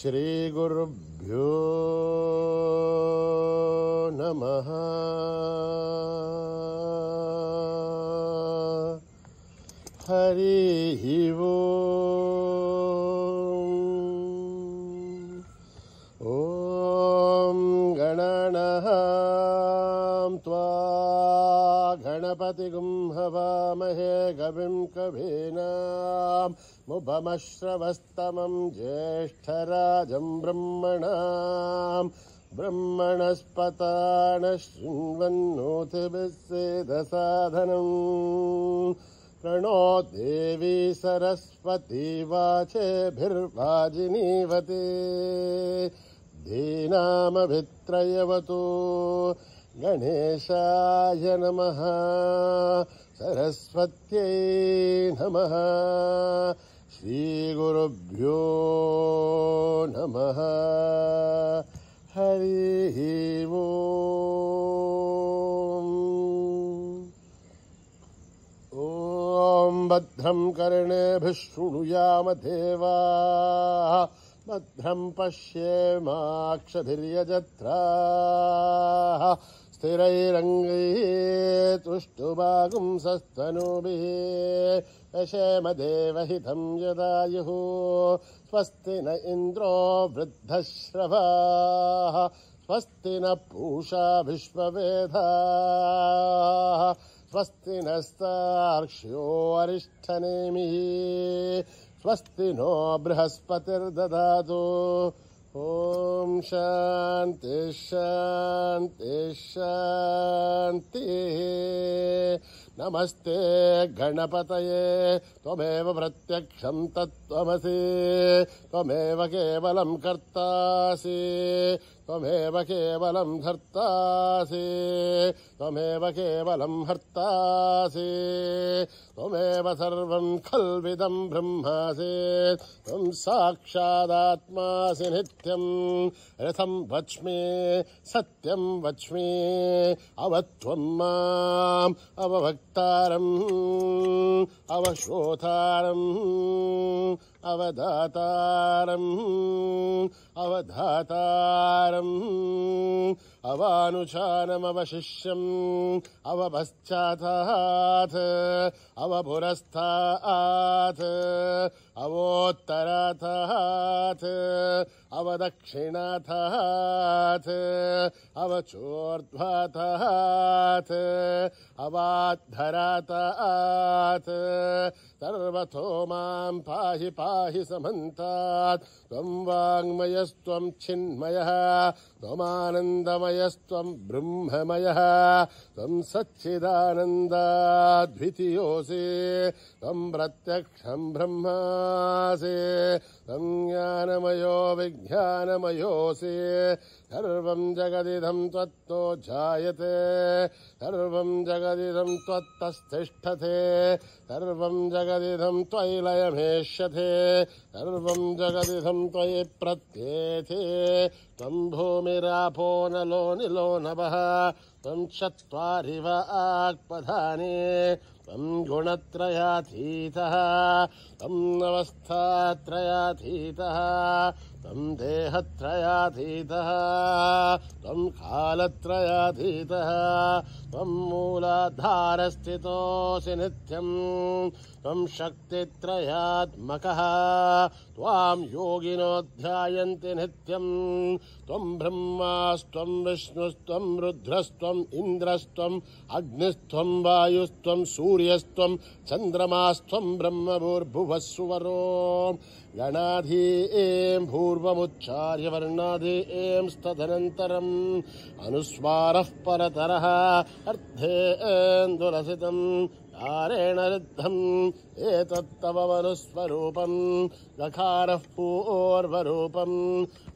श्रीगुरुभ्यो नमः। हरिः ॐ गणनां त्वा गणपतिगुं हवामहे कविं कवीनाम् मुपमश्रवस्तमं ज्येष्ठराजं ब्रह्मणस्पतान शृण्वन्नोतिभिस्सेदसाधनम् प्रणो देवी सरस्वती वाचेभिर्वाजिनीवते धीनामभित्रयवतु गणेशाय नमः सरस्वत्यै नमः श्रीगुरुभ्यो नमः। हरिः ॐ भद्रं कर्णेभिः शृणुयाम देवाः भद्रं पश्येमाक्षभिर्यजत्राः स्थिरैरङ्गैः तुष्टुवागुंसस्तनूभिः यशेम देवहितं यदायुः स्वस्ति न इन्द्रो वृद्धश्रवाः स्वस्ति न पूषा विश्ववेदाः स्वस्ति नस्तार्क्ष्यो अरिष्ठनेमिः स्वस्ति नो बृहस्पतिर्ददातु। ॐ शान्ति शान्ति शान्तिः। नमस्ते गणपतये त्वमेव प्रत्यक्षं तत्त्वमसि त्वमेव केवलं कर्तासि त्वमेव केवलं धर्तासि त्वमेव केवलं हर्तासि त्वमेव सर्वं खल्विदं ब्रह्मासि त्वं साक्षादात्मासि नित्यं रथं वच्मि सत्यं वच्मि अवत्वं माम् अवभक्तारम् अवश्रोतारम् अवदातारम् अवधातारम् अवानुचानमवशिष्यम् अवपश्चातात् अवपुरस्तात् अवोत्तरातात् अवदक्षिणातात् अवचोर्ध्वातात् अवाद्धरातात् सर्वतो मां पाहि पाहि समन्तात् त्वं वाङ्मयस्त्वं चिन्मयः त्वमानन्दमयस्त्वं ब्रह्ममयः त्वं सच्चिदानन्दाद्वितीयोऽसि त्वं प्रत्यक्षं ब्रह्मासि त्वं ज्ञानमयो विज्ञानमयोऽसि सर्वं जगदिदं त्वत्तो जायते सर्वं जगदिदं त्वत्तस्तिष्ठते सर्वं जगदिदं त्वयि लयमेष्यते सर्वं जगदिदं त्वयि प्रत्येते त्वं भूमिरापो नलो निलो नभः त्वं चत्वारि वाक्पदानि त्वं गुणत्रयातीतः त्वं अवस्थात्रयातीतः त्वं देहत्रयातीतः त्वं कालत्रयातीतः त्वं मूलाधारस्थितोऽसि नित्यं त्वं शक्तित्रयात्मकः त्वां योगिनो ध्यायन्ति नित्यं त्वं ब्रह्मास्त्वं विष्णुस्त्वं रुद्रस्त्वम् इन्द्रस्त्वम् अग्निस्त्वं वायुस्त्वं सूर्यस्त्वं चन्द्रमास्त्वं ब्रह्मभूर्भुवः सुवरोम् गणाधि एं पूर्वमुच्चार्य वर्णाधि एं स्तदनन्तरम् अनुस्वारः परतरः अर्थेन्दुरसितम् आरेण रुद्धम् एतत्तव मनुस्वरूपम् लकारः पूर्वरूपम्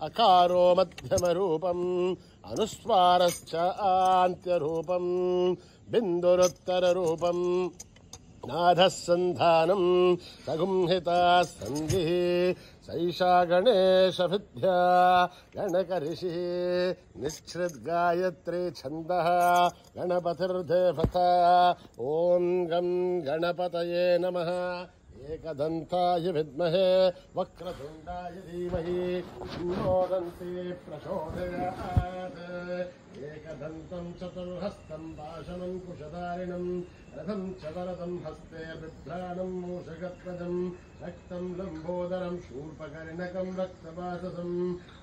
अकारो मध्यमरूपम् अनुस्वारश्च आन्त्यरूपम् बिन्दुरुत्तररूपम् नाधः सन्धानम् सगुंहिता सन्धिः सैषा गणेशविद्या गणकऋषिः निश्चिद्गायत्री छन्दः गणपतिर्देवता ॐ गं गणपतये नमः। एकदन्ताय विद्महे वक्रतुण्डाय धीमहि तन्नो दन्ती प्रचोदयात् एकदन्तं चतुर्हस्तं पाशमं कुशधारिणं रथं च वरदं हस्ते बिभ्राणं मूषकध्वजं रक्तं लम्बोदरं शूर्पकर्णकं रक्तवाससं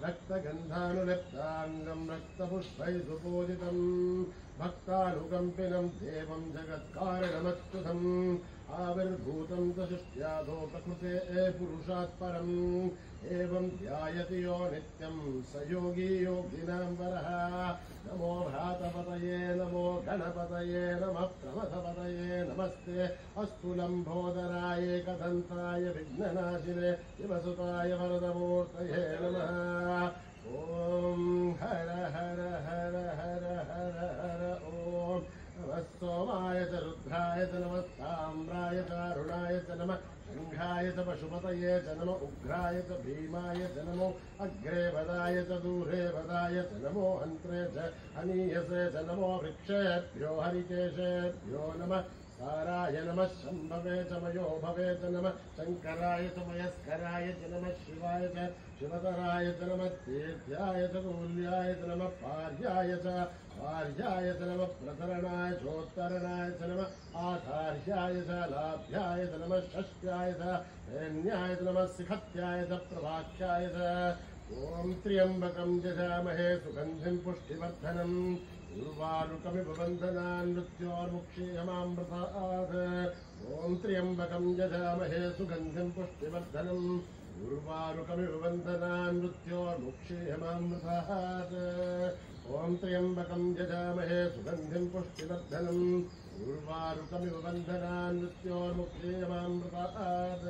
रक्तगन्धानुलिप्ताङ्गं रक्तपुष्पैः सुपूजितं भक्तानुकम्पिनं देवं जगत्कारणमच्युतम् आविर्भूतं च सृष्ट्यादो प्रकृते पुरुषात् परम् एवं ध्यायति यो नित्यं स योगी योगिनां वरः नमो भ्रातपतये नमो गणपतये नमः प्रमथपतये नमस्ते अस्तु लम्बोदराय एकदन्ताय विघ्ननाशिने शिवसुताय वरदमूर्तये नमः ॐ हर हर हर हर हर हर ॐ नमः सोमाय च रुद्राय च नमः ताम्राय च अरुणाय च नमः शङ्खाय च पशुपतये च नमो उग्राय च भीमाय च नमो अग्रे वदाय च दूरे वदाय च नमो हन्त्रे च हनीयसे च नमो वृक्षेभ्यो हरिकेशेभ्यो नमः साराय नमः शम्भवे च मयो भवे च नमः शङ्कराय च मयस्कराय च नमः शिवाय च शिवतराय च नमः तीर्थ्याय च तुल्याय च नमः पार्याय च नमः प्रतरणाय चोत्तरणाय च नमः आचार्याय च लाभ्याय च नमः षष्ट्याय च सैन्याय च नमः शिखत्याय च प्रभाख्याय च ॐ त्र्यम्बकं यजामहे सुगन्धिं पुष्टिवर्धनम् उर्वारुकमिव बन्धनान् मृत्योर्मुक्षीयमामृतात् ॐ त्र्यम्बकं यजामहे सुगन्धिं पुष्टिवर्धनम् उर्वारुकमिव बन्धनान् मृत्योर्मुक्षीयमामृतात् ॐ त्र्यम्बकं यजामहे सुगन्धिं पुष्टिवर्धनम् उर्वारुकमिव बन्धनान् मृत्योर्मुक्षीयमामृतात्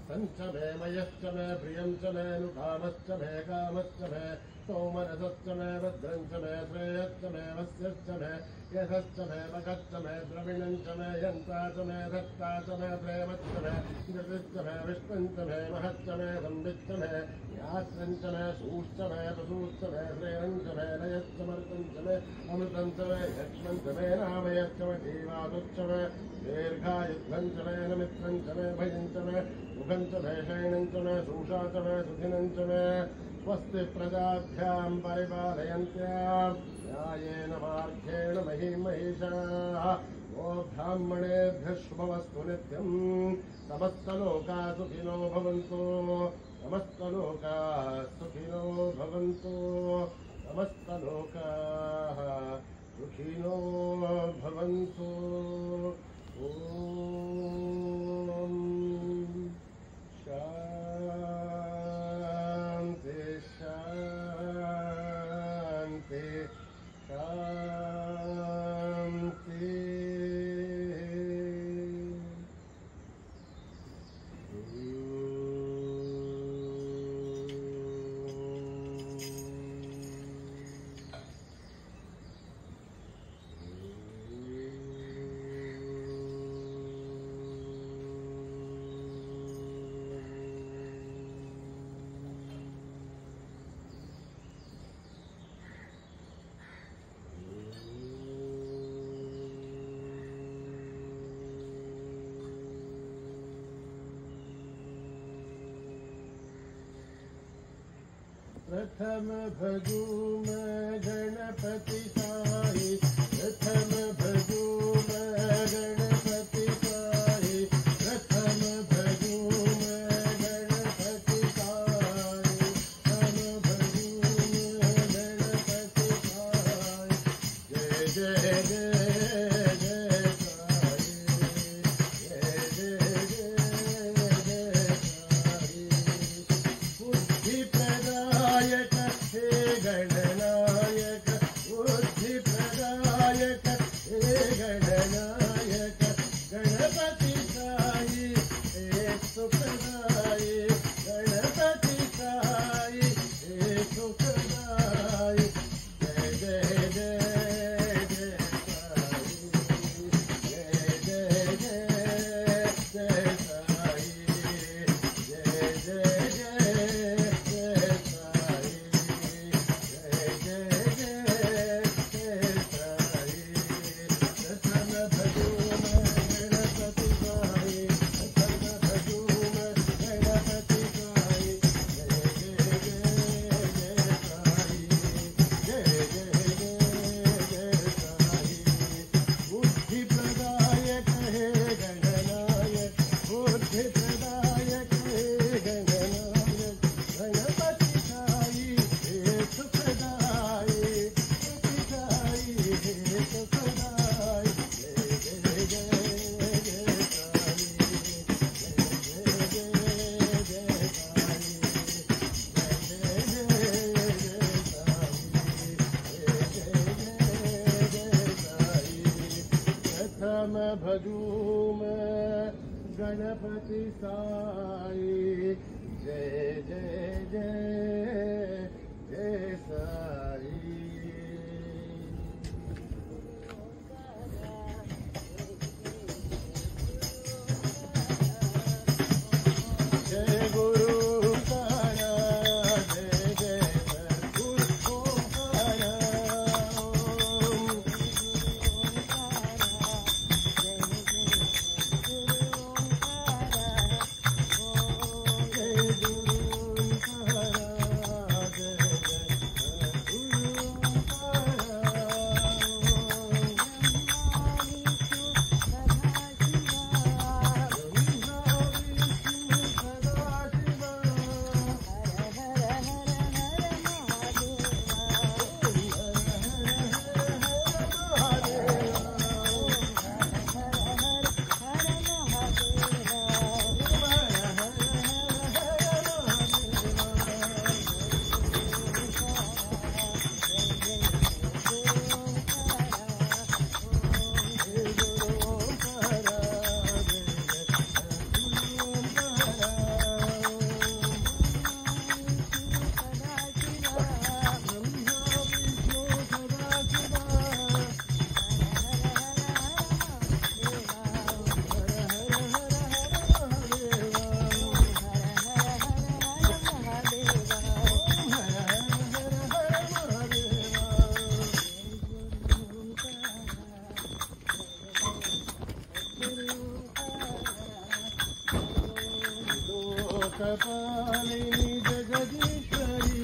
तञ्च मे मयश्च मे प्रियं च मे नुकामश्च मे कामश्च मे सोमरसश्च मे भद्रञ्च मे श्रेयश्च मे वस्यश्च मे यशश्च मे मखश्च मे द्रविणं च मे यन्ता च मे धत्ता च मे प्रेमश्च मे गतिश्च मे विष्णुश्च मे महश्च मे संविच्च मे यात्रञ्च मे सूश्च मे पशूश्च मे श्रेयञ्च मे लयश्च मर्तञ्च मे अमृतं च मे यक्ष्मञ्च मे नामयश्च मे जीवादुश्च मे दीर्घायुध्वं च मे नमित्रं च मे भयं च मे मुखं च मे शयनं च मे सूषा च मे सुधिनं च मे स्वस्ति प्रजाभ्यां परिपालयन्त्यां न्यायेन मार्गेण महीं महिषाः वो ब्राह्मणेभ्यः शुभमस्तु नित्यं समस्तलोकाः सुखिनो भवन्तु समस्तलोकाः सुखिनो भवन्तु समस्तलोकाः सुखिनो भवन्तु ॐ शान्ति शान्ति शान्ति प्रथम भगुम गणपति साई प्रथम भगुम गणपति साई प्रथम भगुम गणपति साई प्रथम भगुम गणपति साई जय जय जय जय साई जय जय जय जय साई बुद्धि प्रदायक हे गणनायक बुद्धि प्रदायक हे गणनायक गणपति साई एक सुखदाई गणपति साई एक सुखदाई जय जय जय जय साई गणपति साई जय जय जय जय साई। जय गुरु कपालिनी जगदीश्वरी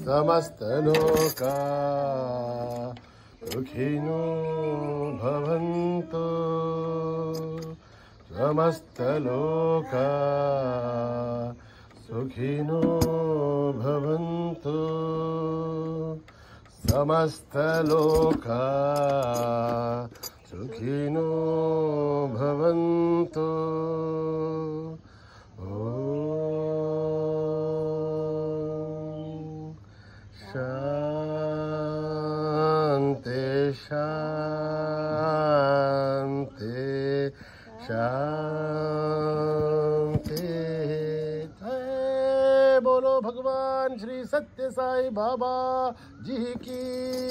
समस्तलोका सुखिनो भवन्तु समस्तलोका सुखिनो भवन्तु समस्तलोका सुखिनो भवन्तु शान्ति शान्ति शान्ति। जय बोलो भगवान श्री सत्य साई बाबा जी की।